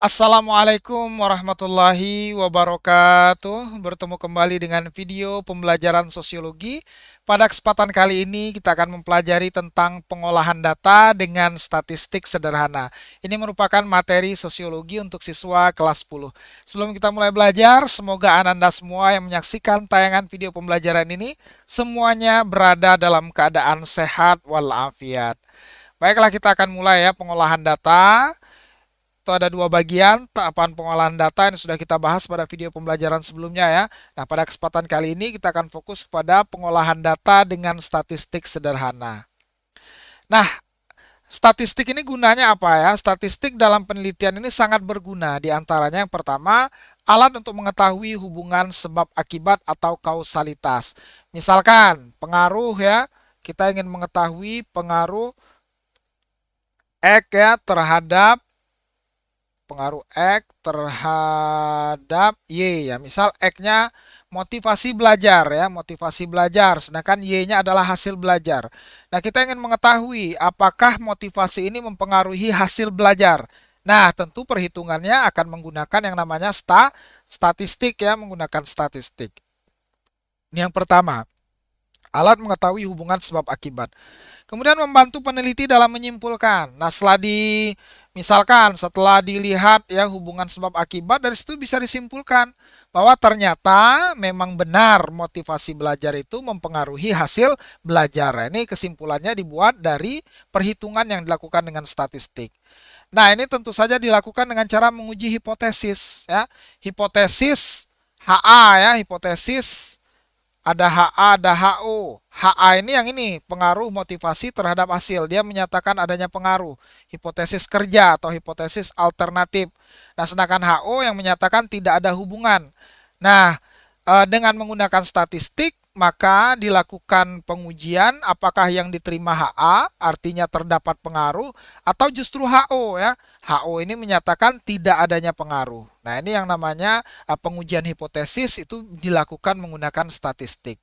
Assalamualaikum warahmatullahi wabarakatuh. Bertemu kembali dengan video pembelajaran sosiologi. Pada kesempatan kali ini kita akan mempelajari tentang pengolahan data dengan statistik sederhana. Ini merupakan materi sosiologi untuk siswa kelas 10. Sebelum kita mulai belajar, semoga Anda semua yang menyaksikan tayangan video pembelajaran ini semuanya berada dalam keadaan sehat walafiat. Baiklah, kita akan mulai ya pengolahan data. Itu ada dua bagian, tahapan pengolahan data yang sudah kita bahas pada video pembelajaran sebelumnya ya. Nah, pada kesempatan kali ini kita akan fokus kepada pengolahan data dengan statistik sederhana. Nah, statistik ini gunanya apa ya? Statistik dalam penelitian ini sangat berguna. Di antaranya yang pertama, alat untuk mengetahui hubungan sebab akibat atau kausalitas. Misalkan pengaruh ya, kita ingin mengetahui pengaruh X ya terhadap pengaruh X terhadap Y ya. Misal X-nya motivasi belajar ya, motivasi belajar, sedangkan Y-nya adalah hasil belajar. Nah, kita ingin mengetahui apakah motivasi ini mempengaruhi hasil belajar. Nah, tentu perhitungannya akan menggunakan yang namanya statistik ya, menggunakan statistik. Ini yang pertama. Alat mengetahui hubungan sebab akibat. Kemudian membantu peneliti dalam menyimpulkan. Nah, misalkan setelah dilihat ya hubungan sebab akibat, dari situ bisa disimpulkan bahwa ternyata memang benar motivasi belajar itu mempengaruhi hasil belajar. Nah, ini kesimpulannya dibuat dari perhitungan yang dilakukan dengan statistik. Nah, ini tentu saja dilakukan dengan cara menguji hipotesis ya. Hipotesis HA ya, hipotesis ada HA, ada HO. HA ini yang ini, pengaruh motivasi terhadap hasil. Dia menyatakan adanya pengaruh. Hipotesis kerja atau hipotesis alternatif. Nah, sedangkan HO yang menyatakan tidak ada hubungan. Nah, dengan menggunakan statistik, maka dilakukan pengujian apakah yang diterima HA artinya terdapat pengaruh atau justru HO ya. HO ini menyatakan tidak adanya pengaruh. Nah, ini yang namanya pengujian hipotesis itu dilakukan menggunakan statistik.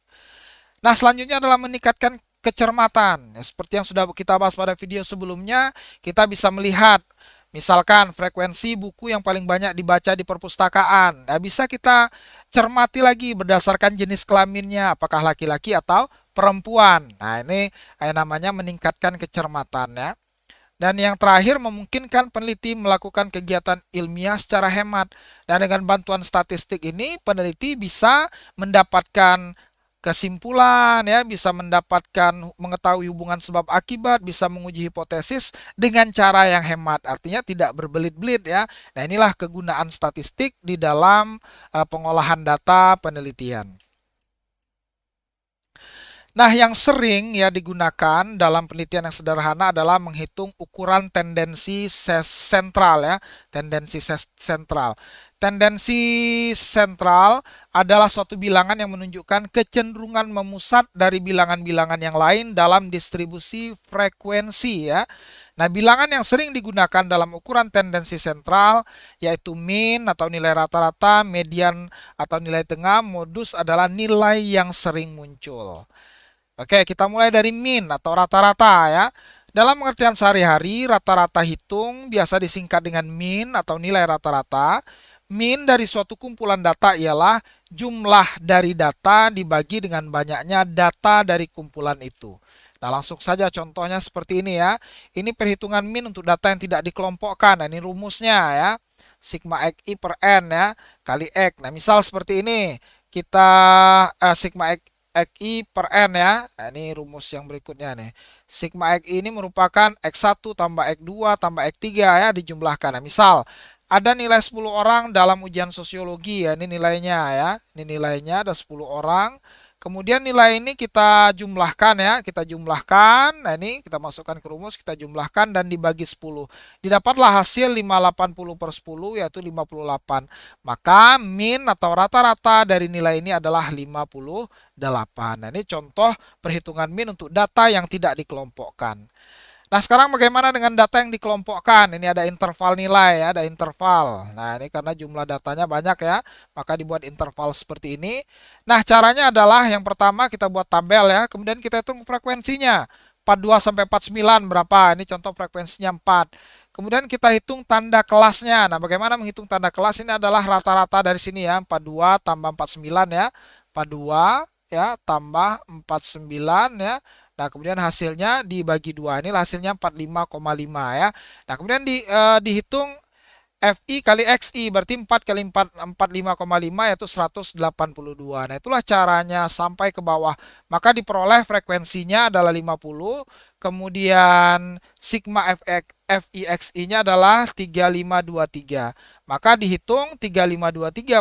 Nah, selanjutnya adalah meningkatkan kecermatan. Ya, seperti yang sudah kita bahas pada video sebelumnya, kita bisa melihat misalkan frekuensi buku yang paling banyak dibaca di perpustakaan. Nah, bisa kita cermati lagi berdasarkan jenis kelaminnya, apakah laki-laki atau perempuan. Nah, ini namanya meningkatkan kecermatan ya. Dan yang terakhir memungkinkan peneliti melakukan kegiatan ilmiah secara hemat. Dan dengan bantuan statistik ini peneliti bisa mendapatkan kesimpulan ya, bisa mendapatkan mengetahui hubungan sebab akibat, bisa menguji hipotesis dengan cara yang hemat. Artinya tidak berbelit-belit ya. Nah, inilah kegunaan statistik di dalam pengolahan data penelitian. Nah, yang sering ya digunakan dalam penelitian yang sederhana adalah menghitung ukuran tendensi sentral ya, tendensi sentral. Tendensi sentral adalah suatu bilangan yang menunjukkan kecenderungan memusat dari bilangan-bilangan yang lain dalam distribusi frekuensi ya. Nah, bilangan yang sering digunakan dalam ukuran tendensi sentral yaitu mean atau nilai rata-rata, median atau nilai tengah, modus adalah nilai yang sering muncul. Oke, kita mulai dari mean atau rata-rata ya. Dalam pengertian sehari-hari, rata-rata hitung biasa disingkat dengan mean atau nilai rata-rata. Mean dari suatu kumpulan data ialah jumlah dari data dibagi dengan banyaknya data dari kumpulan itu. Nah, langsung saja contohnya seperti ini ya. Ini perhitungan mean untuk data yang tidak dikelompokkan. Nah, ini rumusnya ya. Sigma XI per N ya, kali X. Nah, misal seperti ini. Kita sigma XI per N ya. Nah, ini rumus yang berikutnya nih. Sigma XI ini merupakan X1 tambah X2 tambah X3 ya dijumlahkan. Nah, misal ada nilai 10 orang dalam ujian sosiologi ya. Ini nilainya ya. Ini nilainya ada 10 orang. Kemudian nilai ini kita jumlahkan ya, kita jumlahkan. Nah, ini kita masukkan ke rumus, kita jumlahkan dan dibagi 10. Didapatlah hasil 580 per 10 yaitu 58. Maka min atau rata-rata dari nilai ini adalah 58. Nah, ini contoh perhitungan min untuk data yang tidak dikelompokkan. Nah, sekarang bagaimana dengan data yang dikelompokkan? Ini ada interval nilai ya, ada interval. Nah, ini karena jumlah datanya banyak ya, maka dibuat interval seperti ini. Nah, caranya adalah yang pertama kita buat tabel ya, kemudian kita hitung frekuensinya. 42 sampai 49 berapa? Ini contoh frekuensinya 4. Kemudian kita hitung tanda kelasnya. Nah, bagaimana menghitung tanda kelas? Ini adalah rata-rata dari sini ya, 42 tambah 49 ya. 42 ya tambah 49 ya. Nah, kemudian hasilnya dibagi 2. Ini hasilnya 45,5 ya. Nah, kemudian dihitung FI kali XI berarti 4 kali 4 45,5 yaitu 182. Nah, itulah caranya sampai ke bawah. Maka diperoleh frekuensinya adalah 50, kemudian sigma FIXI-nya adalah 3523. Maka dihitung 3523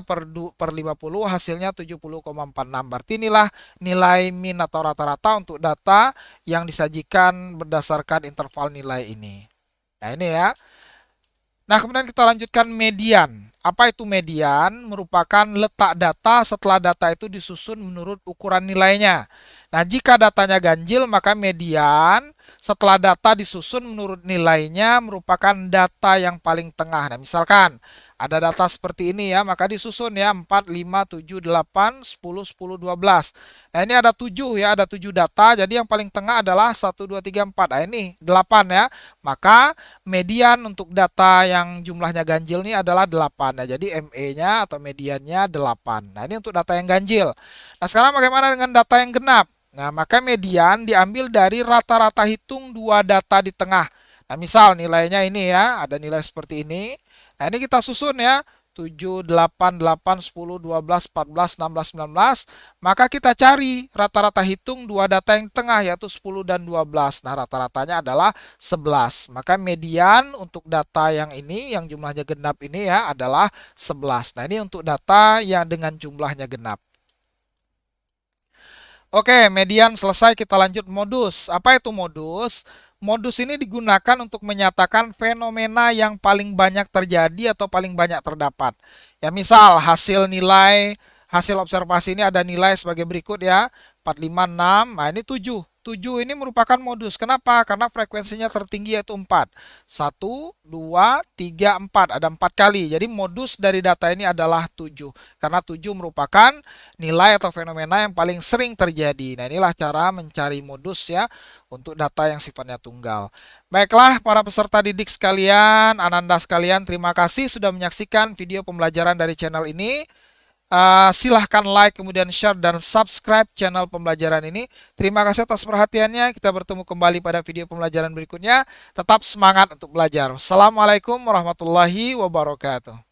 per 50 hasilnya 70,46. Berarti inilah nilai min atau rata-rata untuk data yang disajikan berdasarkan interval nilai ini. Nah, ini ya. Nah, kemudian kita lanjutkan median. Apa itu median? Merupakan letak data setelah data itu disusun menurut ukuran nilainya. Nah, jika datanya ganjil, maka median setelah data disusun menurut nilainya merupakan data yang paling tengah. Nah, misalkan ada data seperti ini ya, maka disusun ya 4, 5, 7, 8, 10, 10, 12. Nah, ini ada 7 ya, ada 7 data. Jadi yang paling tengah adalah 1, 2, 3, 4. Nah, ini 8 ya. Maka median untuk data yang jumlahnya ganjil ini adalah 8. Nah, jadi ME-nya atau mediannya 8. Nah, ini untuk data yang ganjil. Nah, sekarang bagaimana dengan data yang genap? Nah, maka median diambil dari rata-rata hitung dua data di tengah. Nah, misal nilainya ini ya, ada nilai seperti ini. Nah, ini kita susun ya. 7, 8, 8, 10, 12, 14, 16, 19. Maka kita cari rata-rata hitung dua data yang tengah yaitu 10 dan 12. Nah, rata-ratanya adalah 11. Maka median untuk data yang ini, yang jumlahnya genap ini ya adalah 11. Nah, ini untuk data yang dengan jumlahnya genap. Oke, median selesai, kita lanjut modus. Apa itu modus? Modus ini digunakan untuk menyatakan fenomena yang paling banyak terjadi atau paling banyak terdapat. Ya, misal hasil observasi ini ada nilai sebagai berikut ya. 4, 5, 6, nah ini 7. 7 ini merupakan modus. Kenapa? Karena frekuensinya tertinggi yaitu 4. 1, 2, 3, 4. Ada 4 kali. Jadi modus dari data ini adalah 7. Karena 7 merupakan nilai atau fenomena yang paling sering terjadi. Nah, inilah cara mencari modus ya untuk data yang sifatnya tunggal. Baiklah para peserta didik sekalian, Ananda sekalian, terima kasih sudah menyaksikan video pembelajaran dari channel ini. Silahkan like, kemudian share, dan subscribe channel pembelajaran ini. Terima kasih atas perhatiannya. Kita bertemu kembali pada video pembelajaran berikutnya. Tetap semangat untuk belajar. Assalamualaikum warahmatullahi wabarakatuh.